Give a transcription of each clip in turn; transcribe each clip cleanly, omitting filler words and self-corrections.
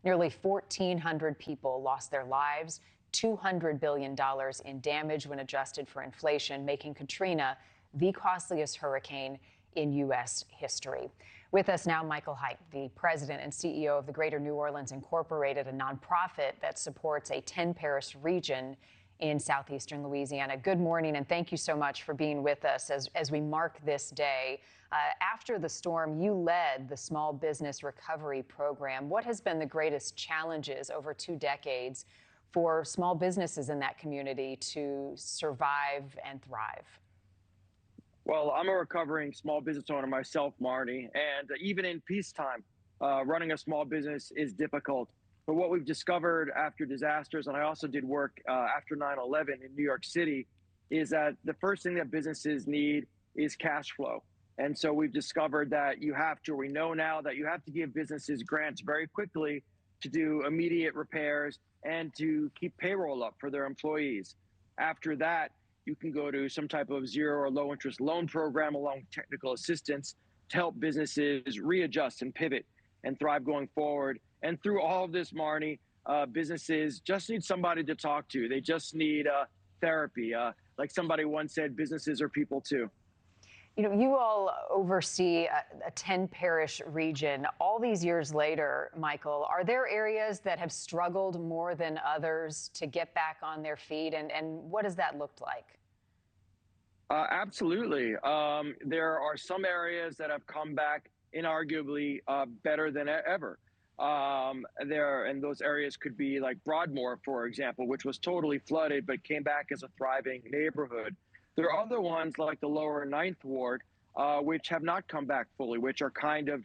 Nearly 1,400 people lost their lives, $200 billion in damage when adjusted for inflation, making Katrina the costliest hurricane in U.S. history. With us now, Michael Hecht, the president and CEO of the Greater New Orleans Incorporated, a nonprofit that supports a 10-parish region in southeastern Louisiana. Good morning, and thank you so much for being with us as we mark this day. After the storm, you led the Small Business Recovery Program. What has been the greatest challenges over 2 decades for small businesses in that community to survive and thrive? Well, I'm a recovering small business owner myself, Marni, and even in peacetime, running a small business is difficult. But what we've discovered after disasters, and I also did work after 9/11 in New York City, is that the first thing that businesses need is cash flow. And so we've discovered that we know now that you have to give businesses grants very quickly to do immediate repairs and to keep payroll up for their employees. After that, you can go to some type of zero or low interest loan program along with technical assistance to help businesses readjust and pivot and thrive going forward. And through all of this, Marni, businesses just need somebody to talk to. They just need therapy. Like somebody once said, businesses are people too. You know, you all oversee a 10-parish region. All these years later, Michael, are there areas that have struggled more than others to get back on their feet? And what does that look like? Absolutely. There are some areas that have come back inarguably better than ever. And those areas could be like Broadmoor, for example, which was totally flooded but came back as a thriving neighborhood. There are other ones like the lower Ninth Ward, which have not come back fully, which are kind of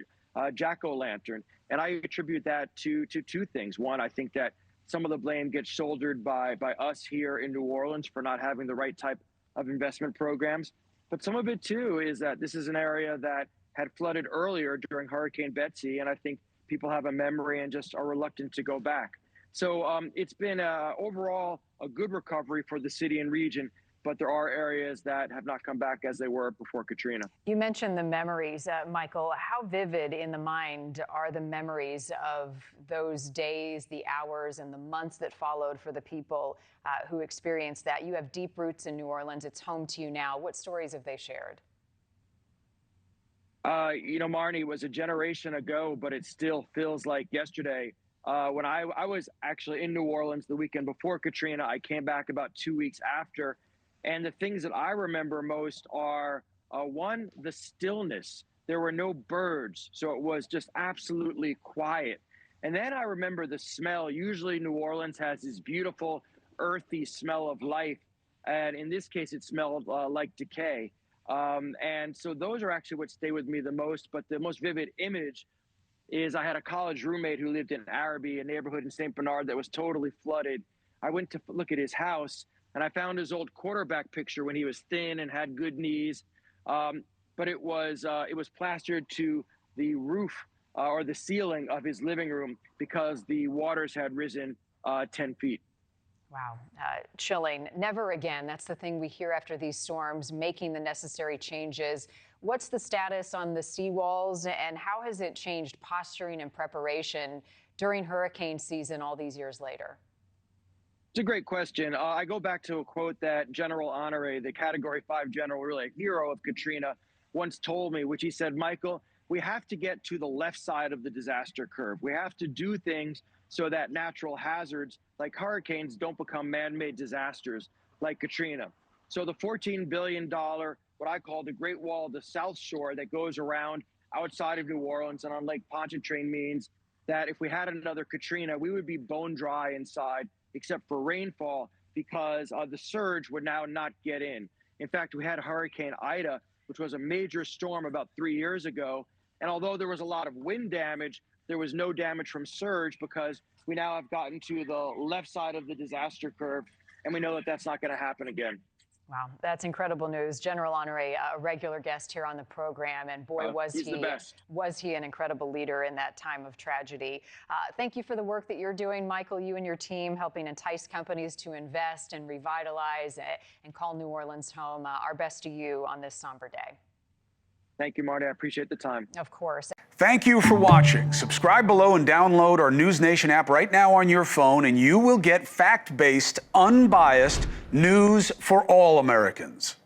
jack-o'-lantern. And I attribute that to 2 things. One, I think that some of the blame gets shouldered by us here in New Orleans for not having the right type of investment programs. But some of it, too, is that this is an area that had flooded earlier during Hurricane Betsy, and I think people have a memory and just are reluctant to go back. So it's been overall a good recovery for the city and region, but there are areas that have not come back as they were before Katrina. You mentioned the memories, Michael. How vivid in the mind are the memories of those days, the hours, and the months that followed for the people who experienced that? You have deep roots in New Orleans. It's home to you now. What stories have they shared? Marni, it was a generation ago, but it still feels like yesterday. When I was actually in New Orleans the weekend before Katrina, I came back about 2 weeks after. And the things that I remember most are, one, the stillness. There were no birds, so it was just absolutely quiet. And then I remember the smell. Usually New Orleans has this beautiful, earthy smell of life. And in this case, it smelled like decay. And so those are actually what stay with me the most. But the most vivid image is I had a college roommate who lived in Araby, a neighborhood in St. Bernard that was totally flooded. I went to look at his house, and I found his old quarterback picture when he was thin and had good knees. But it was plastered to the roof or the ceiling of his living room because the waters had risen 10 feet. Wow, chilling. Never again. That's the thing we hear after these storms, making the necessary changes. What's the status on the seawalls, and how has it changed posturing and preparation during hurricane season all these years later? It's a great question. I go back to a quote that General Honore, the Category 5 general, really a hero of Katrina, once told me, which he said, Michael, we have to get to the left side of the disaster curve. We have to do things so that natural hazards like hurricanes don't become man-made disasters like Katrina. So the $14 billion, what I call the Great Wall of the South Shore that goes around outside of New Orleans and on Lake Pontchartrain means that if we had another Katrina, we would be bone dry inside except for rainfall because the surge would now not get in. In fact, we had Hurricane Ida, which was a major storm about 3 years ago. And although there was a lot of wind damage, there was no damage from surge because we now have gotten to the left side of the disaster curve, and we know that that's not going to happen again. Wow, that's incredible news. General Honore, a regular guest here on the program, and boy, was he an incredible leader in that time of tragedy. Thank you for the work that you're doing, Michael, you and your team, helping entice companies to invest and revitalize and call New Orleans home. Our best to you on this somber day. Thank you, Marty. I appreciate the time. Of course. Thank you for watching. Subscribe below and download our NewsNation app right now on your phone, and you will get fact-based, unbiased news for all Americans.